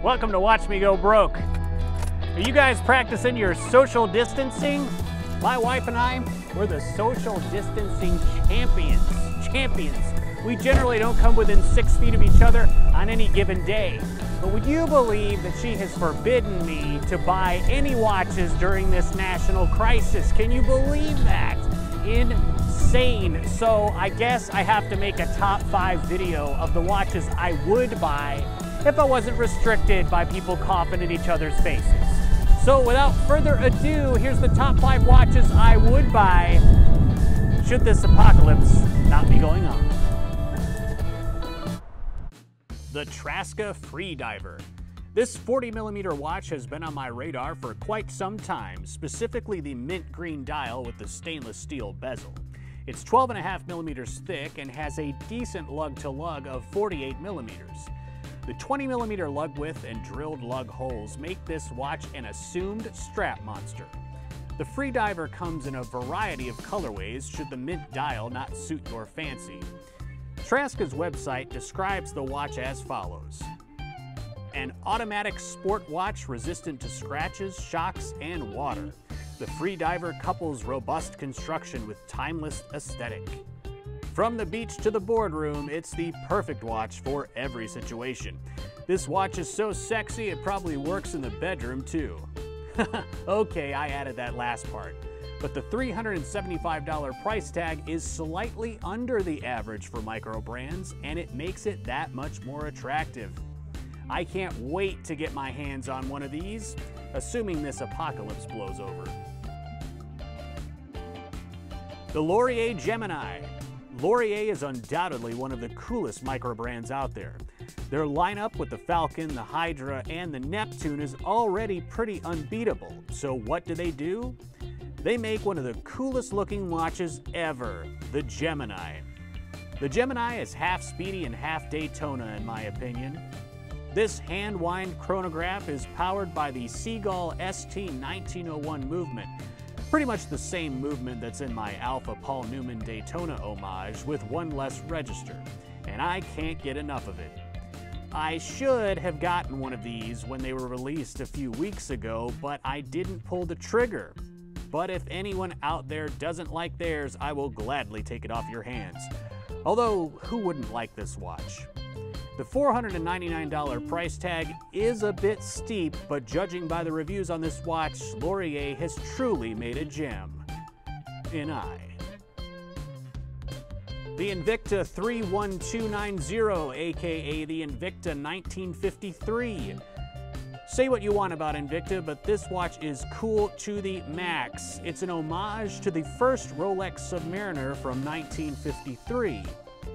Welcome to Watch Me Go Broke. Are you guys practicing your social distancing? My wife and I, we're the social distancing champions. We generally don't come within 6 feet of each other on any given day. But would you believe that she has forbidden me to buy any watches during this national crisis? Can you believe that? Insane. So I guess I have to make a top 5 video of the watches I would buy if I wasn't restricted by people coughing in each other's faces. So without further ado, here's the top 5 watches I would buy should this apocalypse not be going on. The Trask Ax Freediver. This 40mm watch has been on my radar for quite some time, specifically the mint green dial with the stainless steel bezel. It's 12.5mm thick and has a decent lug-to-lug of 48mm. The 20mm lug width and drilled lug holes make this watch an assumed strap monster. The Freediver comes in a variety of colorways should the mint dial not suit your fancy. Trask's website describes the watch as follows: an automatic sport watch resistant to scratches, shocks, and water. The Freediver couples robust construction with timeless aesthetic. From the beach to the boardroom, it's the perfect watch for every situation. This watch is so sexy it probably works in the bedroom too. Okay, I added that last part. But the $375 price tag is slightly under the average for micro brands, and it makes it that much more attractive. I can't wait to get my hands on one of these, assuming this apocalypse blows over. DeLaurier Gemini. DeLaurier is undoubtedly one of the coolest micro brands out there. Their lineup with the Falcon, the Hydra, and the Neptune is already pretty unbeatable. So what do? They make one of the coolest looking watches ever, the Gemini. The Gemini is half speedy and half Daytona in my opinion. This hand-wind chronograph is powered by the Seagull ST 1901 movement. Pretty much the same movement that's in my Alpha Paul Newman Daytona OMage with one less register, and I can't get enough of it. I should have gotten one of these when they were released a few weeks ago, but I didn't pull the trigger. But if anyone out there doesn't like theirs, I will gladly take it off your hands. Although, who wouldn't like this watch? The $499 price tag is a bit steep, but judging by the reviews on this watch, DeLaurier has truly made a gem. An eye. The Invicta 31290, aka the Invicta 1953. Say what you want about Invicta, but this watch is cool to the max. It's an homage to the first Rolex Submariner from 1953.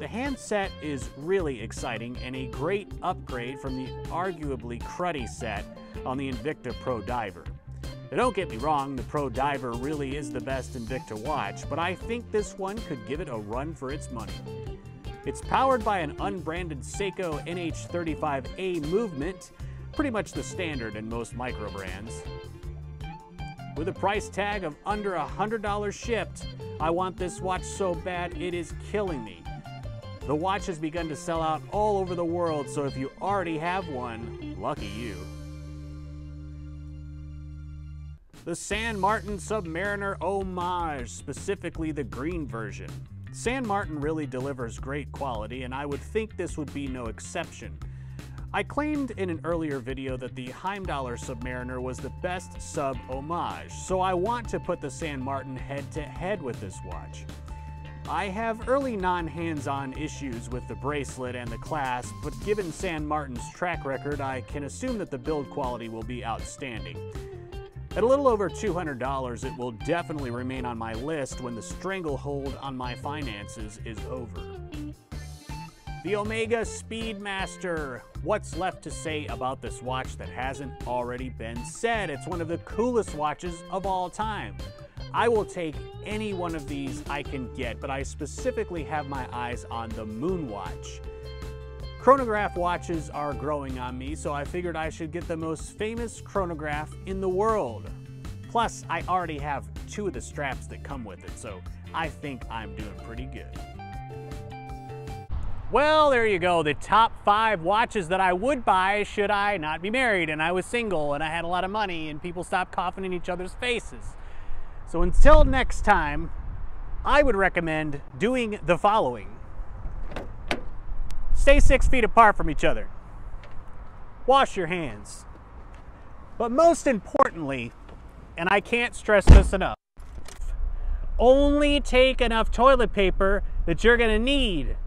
The handset is really exciting and a great upgrade from the arguably cruddy set on the Invicta Pro Diver. Now don't get me wrong, the Pro Diver really is the best Invicta watch, but I think this one could give it a run for its money. It's powered by an unbranded Seiko NH35A movement, pretty much the standard in most micro brands. With a price tag of under $100 shipped, I want this watch so bad it is killing me. The watch has begun to sell out all over the world, so if you already have one, lucky you. The San Martin Submariner OMage, specifically the green version. San Martin really delivers great quality, and I would think this would be no exception. I claimed in an earlier video that the Heimdallr Submariner was the best sub homage, so I want to put the San Martin head-to-head with this watch. I have early non-hands-on issues with the bracelet and the clasp, but given San Martin's track record, I can assume that the build quality will be outstanding. At a little over $200, it will definitely remain on my list when the stranglehold on my finances is over. The Omega Speedmaster. What's left to say about this watch that hasn't already been said? It's one of the coolest watches of all time. I will take any one of these I can get, but I specifically have my eyes on the Moonwatch. Chronograph watches are growing on me, so I figured I should get the most famous chronograph in the world. Plus, I already have 2 of the straps that come with it, so I think I'm doing pretty good. Well, there you go, the top 5 watches that I would buy should I not be married and I was single and I had a lot of money and people stopped coughing in each other's faces. So until next time, I would recommend doing the following. Stay 6 feet apart from each other. Wash your hands. But most importantly, and I can't stress this enough, only take enough toilet paper that you're gonna need.